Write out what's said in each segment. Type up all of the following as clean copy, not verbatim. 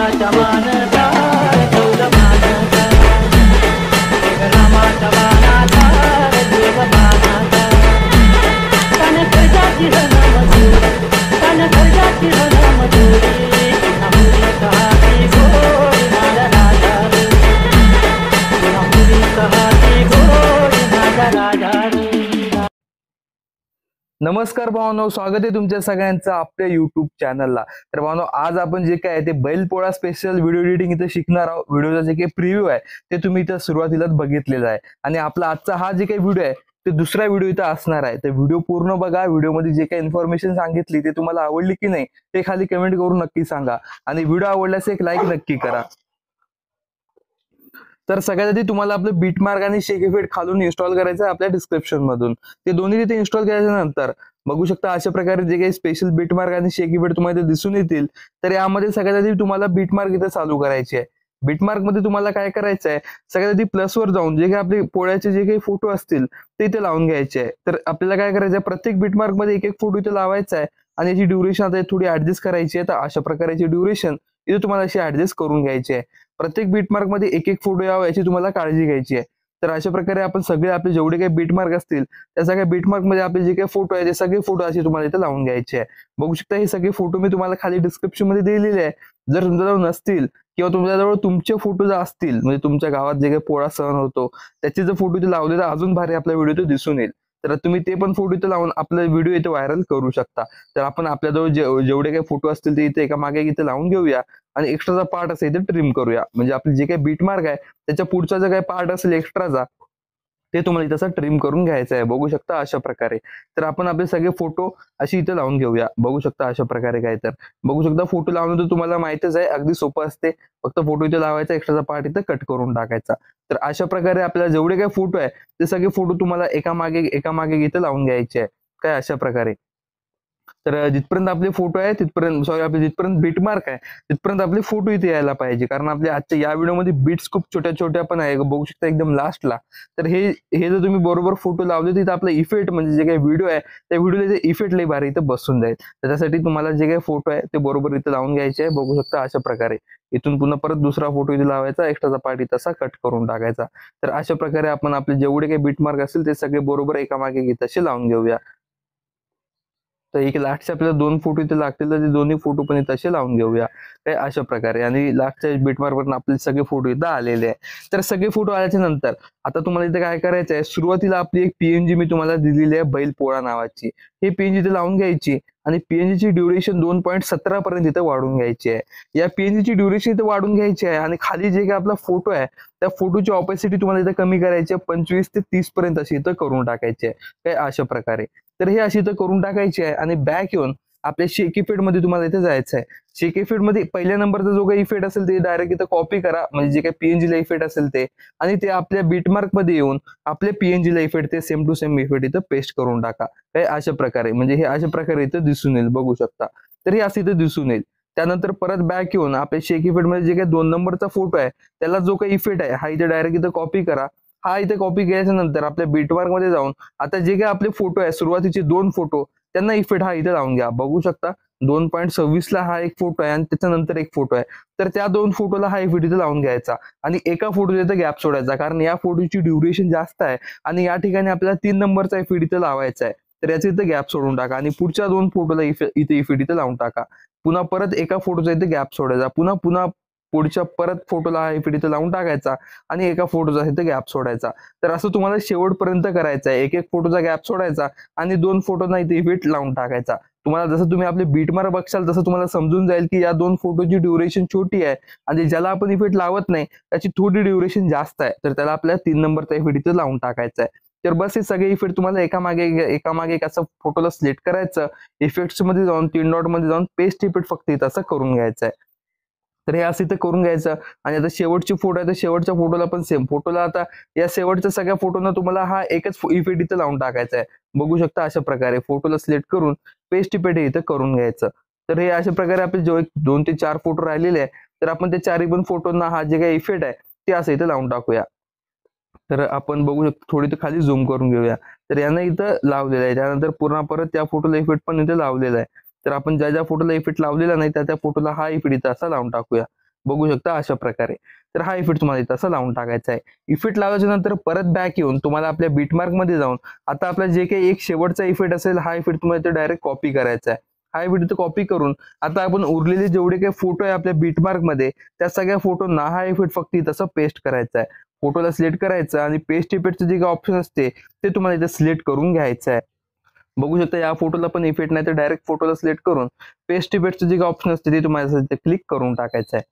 रामाच्या मानता ठेवलं मानता रामाच्या मानाचा देव मानाचा कान खर्चाची हन मजुरी कान खर्चाची हन मजुरी नामुरी कहाती गोडी माझा राजा रे नामुरी कहाती गोडी माझा राजा रे। नमस्कार भावांनो, स्वागत आहे तुमच्या सगळ्यांचं आपल्या युट्यूब चॅनलला। तर भावांनो, आज आपण जे काय ते बैलपोळा स्पेशल व्हिडिओ एडिटिंग इथे शिकणार आहोत। व्हिडिओचा जे काही प्रिव्ह्यू आहे ते तुम्ही इथं सुरुवातीलाच बघितलेला आहे आणि आपला आजचा हा जे काही व्हिडिओ आहे ते दुसरा व्हिडिओ इथं असणार आहे। तर व्हिडिओ पूर्ण बघा। व्हिडिओमध्ये जे काही इन्फॉर्मेशन सांगितली ते तुम्हाला आवडली की नाही ते खाली कमेंट करून नक्की सांगा आणि व्हिडिओ आवडल्यास एक लाईक नक्की करा। तर सगळ्यात आधी तुम्हाला आपलं बीटमार्क आणि शेक इफेक्ट खालून इन्स्टॉल करायचं आहे आपल्या डिस्क्रिप्शन मधून। ते दोन्ही तिथे इन्स्टॉल केल्याच्या नंतर बघू शकता अशा प्रकारे जे काही स्पेशल बीटमार्क आणि शेक इफेक्ट तुम्हाला इथे दिसून येतील। तर यामध्ये सगळ्यात आधी तुम्हाला बीटमार्क इथे चालू करायचे आहे। बीटमार्क मध्ये तुम्हाला काय करायचं आहे, सगळ्यात आधी प्लस वर जाऊन जे काही आपले पोळ्याचे जे काही फोटो असतील ते इथे लावून घ्यायचे आहे। तर आपल्याला काय करायचं आहे, प्रत्येक बीटमार्क मध्ये एक एक फोटो इथे लावायचा आहे आणि याची ड्युरेशन आता थोडी ऍडजस्ट करायची आहे। तर अशा प्रकारची ड्युरेशन इथे तुम्हाला अशी ऍडजस्ट करून घ्यायची आहे। प्रत्येक बीटमार्क मध्ये एक एक फोटो यावा याची तुम्हाला काळजी घ्यायची आहे। तर अशा प्रकारे आपण सगळे आपले जेवढे काही बीटमार्क असतील त्या सगळ्या बीटमार्क मध्ये आपले जे काही फोटो आहे ते सगळे फोटो असे तुम्हाला इथे लावून घ्यायचे आहे। बघू शकता हे सगळे फोटो मी तुम्हाला खाली डिस्क्रिप्शन मध्ये दिलेले आहे। जर तुमच्याजवळ नसतील किंवा तुमच्याजवळ तुमचे फोटो जर असतील म्हणजे तुमच्या गावात जे काही पोळा सण होतो त्याचे जर फोटो इथे लावले तर अजून भारी आपल्या व्हिडिओ दिसून येईल। तर तुम्ही ते पण फोटो इथे लावून आपला व्हिडिओ इथे व्हायरल करू शकता। तर आपण आपल्याजवळ जेवढे काही फोटो असतील ते इथे एका मागे इथे लावून घेऊया आणि एक्स्ट्राचा पार्ट असेल इथे ट्रिम करूया। म्हणजे आपले जे काही बीटमार्क आहे त्याच्या पुढचा जो काही पार्ट असेल एक्स्ट्राचा ते तुम्हाला तसं ट्रिम करून घ्यायचं आहे। बघू शकता अशा प्रकारे। तर आपण आपले सगळे फोटो अशी इथे लावून घेऊया। बघू शकता अशा प्रकारे काय तर बघू शकता फोटो लावणं तर तुम्हाला माहितच आहे, अगदी सोपं असते। फक्त फोटो इथे लावायचा, एक्स्ट्राचा पार्ट इथे कट करून टाकायचा। तर अशा प्रकारे आपल्याला जेवढे काही फोटो आहे ते सगळे फोटो तुम्हाला एका मागे इथे लावून घ्यायचे आहे काय अशा प्रकारे। तर जिथपर्यंत आपले फोटो आहे तिथपर्यंत आपले जिथपर्यंत बीटमार्क आहे तिथपर्यंत आपले फोटो इथे यायला पाहिजे, कारण आपल्या आजच्या या व्हिडिओमध्ये बीट्स खूप छोट्या छोट्या पण आहे बघू शकता एकदम लास्टला। तर हे जर तुम्ही बरोबर फोटो लावले तिथे आपला इफेक्ट म्हणजे जे काही व्हिडिओ आहे त्या व्हिडिओला इफेक्ट लई भारी इथे बसून जाईल। त्याच्यासाठी तुम्हाला जे काही फोटो आहे ते बरोबर इथे लावून घ्यायचे आहे। बघू शकता अशा प्रकारे इथून पुन्हा परत दुसरा फोटो इथे लावायचा, एक्स्ट्राचा पार्ट इथे तसा कट करून टाकायचा। तर अशा प्रकारे आपण आपले जेवढे काही बीटमार्क असतील ते सगळे बरोबर एका मागे घेत असे लावून घेऊया। तर एक लास्टचे आपल्याला दोन फोटो इथे लागतील तर ते दोन्ही फोटो पण इथे असे लावून घेऊया काय अशा प्रकारे। आणि लास्टच्या बीटमार्क वरून आपले सगळे फोटो इथे आलेले आहे। तर सगळे फोटो आल्याच्या नंतर आता तुम्हाला इथे काय करायचं आहे, सुरुवातीला आपली एक पीएनजी मी तुम्हाला दिलेली आहे बैलपोळा नावाची। हे पीएनजी इथे लावून घ्यायची आणि पीएनजीची ड्युरेशन 2.17 पर्यंत इथे वाढून घ्यायची आहे। या पीएनजीची ड्युरेशन इथे वाढून घ्यायची आहे आणि खाली जे काही आपला फोटो आहे त्या फोटोची ऑपेसिटी तुम्हाला इथे कमी करायची आहे, 25 ते 30 पर्यंत अशी इथं करून टाकायची आहे काय अशा प्रकारे। तर हे अशी इथं करून टाकायची आहे आणि बॅक येऊन आपल्या शेक इफेक्ट मध्ये तुम्हाला इथे जायचं आहे। शेक इफेक्ट मध्ये पहिल्या नंबरचा जो काही इफेक्ट असेल ते डायरेक्ट इथं कॉपी करा, म्हणजे जे काही पीएनजी ला इफेक्ट असेल ते, आणि ते आपल्या बीटमार्क मध्ये येऊन आपल्या पीएनजी ला इफेक्ट ते सेम टू सेम इफेक्ट इथं पेस्ट करून टाका काय अशा प्रकारे। म्हणजे हे अशा प्रकारे इथं दिसून येईल बघू शकता। तर हे असं इथं दिसून येईल। त्यानंतर परत बॅक येऊन आपल्या शेक इफेक्ट मध्ये जे काही 2 नंबरचा फोटो आहे त्याला जो काही इफेक्ट आहे हा इथे डायरेक्ट इथं कॉपी करा। हा इथे कॉपी केल्याच्या नंतर आपल्या बीटमार्क मध्ये जाऊन आता जे काही आपले फोटो आहे सुरुवातीचे 2 फोटो त्यांना इफेक्ट हा इथे लावून घ्या। बघू शकता 2.26 ला हा एक फोटो आहे आणि त्याच्यानंतर एक फोटो आहे। तर त्या 2 फोटोला हा इफेक्ट इथे लावून घ्यायचा आणि एका फोटोचा इथे गॅप सोडायचा, कारण या फोटोची ड्युरेशन जास्त आहे आणि या ठिकाणी आपल्याला 3 नंबरचा इफेक्ट इथे लावायचा आहे। तर याचा इथे गॅप सोडून टाका आणि पुढच्या 2 फोटोला इथे इफेक्ट इथे लावून टाका। पुन्हा परत एका फोटोचा इथे गॅप सोडायचा, पुन्हा पुढच्या परत फोटोला हा इफेक्ट इथे लावून टाकायचा आणि एका फोटोचा इथे गॅप सोडायचा। तर असं तुम्हाला शेवटपर्यंत करायचं आहे। एक एक फोटोचा गॅप सोडायचा आणि 2 फोटोना इथे इफेक्ट लावून टाकायचा। तुम्हाला जसं तुम्ही आपले बीटमार्क बघशाल तसं तुम्हाला समजून जाईल की या 2 फोटोची ड्युरेशन छोटी आहे आणि ज्याला आपण इफेक्ट लावत नाही त्याची थोडी ड्युरेशन जास्त आहे, तर त्याला आपल्याला 3 नंबरचा इफेक्ट इथे लावून टाकायचा आहे। तर बस हे सगळे इफेक्ट तुम्हाला एका मागे एक असं फोटोला सिलेक्ट करायचं, इफेक्ट्स मध्ये जाऊन 3 डॉट मध्ये जाऊन पेस्ट इफेक्ट फक्त इथं असं करून घ्यायचं आहे। तर हे असं इथं करून घ्यायचं आणि आता शेवटची फोटो आहे तर शेवटच्या फोटोला पण सेम फोटोला आता या शेवटच्या सगळ्या फोटोना तुम्हाला हा एकच इफेक्ट इथं लावून टाकायचा आहे। बघू शकता अशा प्रकारे फोटोला सिलेक्ट करून पेस्ट इफेक्ट इथं करून घ्यायचं। तर हे अशा प्रकारे आपले जो 2 ते 4 फोटो राहिलेले आहे तर आपण त्या 4 पण फोटोंना हा जे काही इफेक्ट आहे ते असं इथं लावून टाकूया। तर आपण बघू शकतो थोडी तर खाली झूम करून घेऊया। तर यानं इथं लावलेलं आहे, त्यानंतर पुन्हा परत त्या फोटोला इफेक्ट पण इथे लावलेला आहे। तर आपण ज्या फोटोला इफेक्ट लावलेला नाही त्या फोटोला हा इफेक्ट इथं असा लावून टाकूया। बघू शकता अशा प्रकारे. तर हा इफेक्ट तुम्हाला इथं असा लावून टाकायचा आहे. इफेक्ट लावायच्या नंतर परत बॅक येऊन तुम्हाला आपल्या बीटमार्क मध्ये जाऊन आता आपला जे काही एक शेवटचा इफेक्ट असेल हा इफेक्ट तुम्हाला इथं डायरेक्ट कॉपी करायचा आहे. हा इफेक्ट इथं कॉपी करून आता आपण उरलेले जेवढे काही फोटो आहे आपल्या बीटमार्क मध्ये त्या सगळ्या फोटोंना हा इफेक्ट फक्त इथं पेस्ट करायचा आहे. फोटोला सिलेक्ट करायचं आणि पेस्ट इफेक्टचं जे काही ऑप्शन असते ते तुम्हाला इथं सिलेक्ट करून घ्यायचं आहे. बघू शकता या फोटोला पण इफेक्ट नाही तर डायरेक्ट फोटोला सिलेक्ट करून पेस्ट इफेक्टचं जे काही ऑप्शन असते ते तुम्हाला इथे क्लिक करून टाकायचं आहे.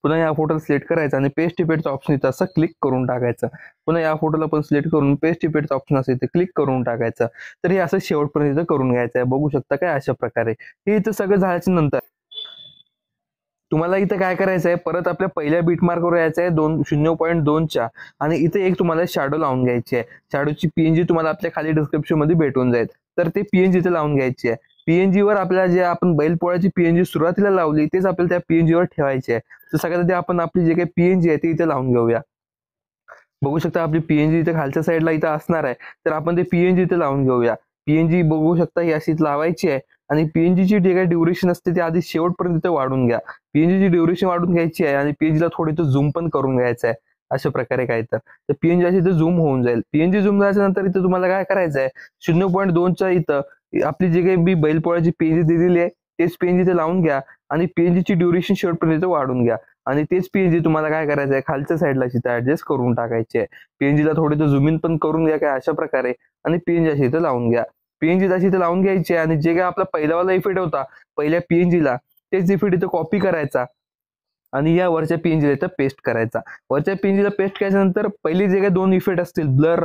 पुन्हा या फोटोला सिलेक्ट करायचं आणि पेस्ट इफेक्टचं ऑप्शन इथं असं क्लिक करून टाकायचं. पुन्हा या फोटोला पण सिलेक्ट करून पेस्ट इफेक्टचं ऑप्शन असते ते क्लिक करून टाकायचं. तर हे असं शेवटपर्यंत इथं करून घ्यायचं आहे. बघू शकता काय अशा प्रकारे. हे इथं सगळं झाल्याच्या नंतर तुम्हाला इथं काय करायचं आहे, परत आपल्या पहिल्या बीटमार्कवर यायचं आहे 0.2च्या आणि इथे एक तुम्हाला शॅडो लावून घ्यायची आहे. शॅडोची पीएनजी तुम्हाला आपल्या खाली डिस्क्रिप्शन मध्ये भेटून जाईल. तर ते पीएनजी इथे लावून घ्यायची आहे. पीएनजी वर आपल्याला जे आपण बैलपोळ्याची पीएनजी सुरुवातीला लावली तेच आपल्याला त्या पीएनजी वर ठेवायची आहे. तर सगळ्यात आधी आपण आपली जे काही पीएनजी आहे ती इथे लावून घेऊया. बघू शकता आपली पीएनजी इथे खालच्या साईडला इथं असणार आहे. तर आपण ते पीएनजी इथे लावून घेऊया. पीएनजी बघू शकता ही अशीच लावायची आहे आणि पीएनजीची जे काही ड्युरेशन असते ती आधी शेवटपर्यंत इथे वाढून घ्या. पीएनजीची ड्युरेशन वाढून घ्यायची आहे आणि पीएनजीला थोडी इथं झूम पण करून घ्यायचं आहे. अशा प्रकारे काय तर पीएनजी अशी इथं झूम होऊन जाईल. पीएनजी झूम झाल्याच्या नंतर इथं तुम्हाला काय करायचं आहे 0.2च्या इथं आपली जी काही बैलपोळ्याची पीएनजी दिलेली आहे तेच पीएनजी इथे लावून घ्या आणि पीएनजीची ड्युरेशन शेवटपर्यंत इथं वाढून घ्या आणि तेच पीएनजी तुम्हाला काय करायचं आहे खालच्या साईडला इथं ऍडजस्ट करून टाकायची आहे. पीएनजीला थोडी इथं झूम इन पण करून घ्या काय अशा प्रकारे आणि पीएनजी अशी इथं लावून घ्या. पीएनजी अशी इथं लावून घ्यायची आहे आणि जे काय आपला पहिलावाला इफेक्ट होता पहिल्या पीएनजीला तेच इफेक्ट इथं कॉपी करायचा आणि या वरच्या पीएनजीला इथं पेस्ट करायचा. वरच्या पीएनजीला पेस्ट केल्यानंतर पहिले जे काही दोन इफेक्ट असतील ब्लर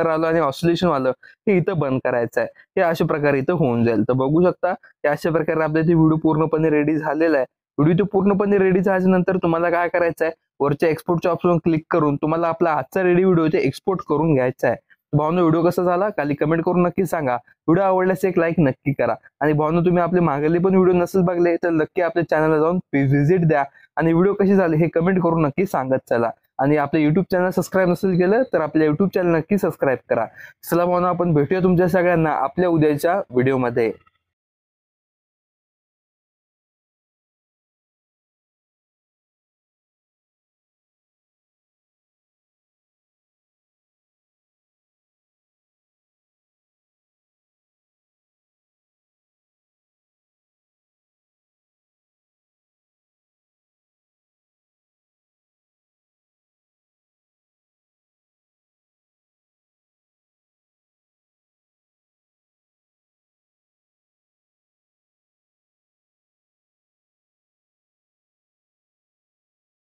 आलं आणि ऑसिलेशन आलं हे इथं बंद करायचं आहे. हे अशा प्रकारे इथं होऊन जाईल. तर बघू शकता की अशा प्रकारे आपल्या इथे व्हिडिओ पूर्णपणे रेडी झालेला आहे. व्हिडिओ पूर्णपणे रेडी झाल्याच्या नंतर तुम्हाला काय करायचं आहे वरच्या एक्सपोर्टच्या ऑप्शनवर क्लिक करून तुम्हाला आपला आजचा रेडी व्हिडिओ इथे एक्सपोर्ट करून घ्यायचा आहे. भावना व्हिडिओ कसा झाला खाली कमेंट करून नक्की सांगा. व्हिडिओ आवडल्यास एक लाईक नक्की करा आणि भावना तुम्ही आपले मागले पण व्हिडिओ नसेल बघले तर नक्की आपल्या चॅनलला जाऊन व्हिजिट द्या आणि व्हिडिओ कसे झाले हे कमेंट करून नक्की सांगत चला. आणि आपल्या युट्यूब चॅनल सबस्क्राईब नसेल केलं तर आपल्या युट्यूब चॅनल नक्की सबस्क्राईब करा. चला भावना आपण भेटूया तुमच्या सगळ्यांना आपल्या उद्याच्या व्हिडिओमध्ये.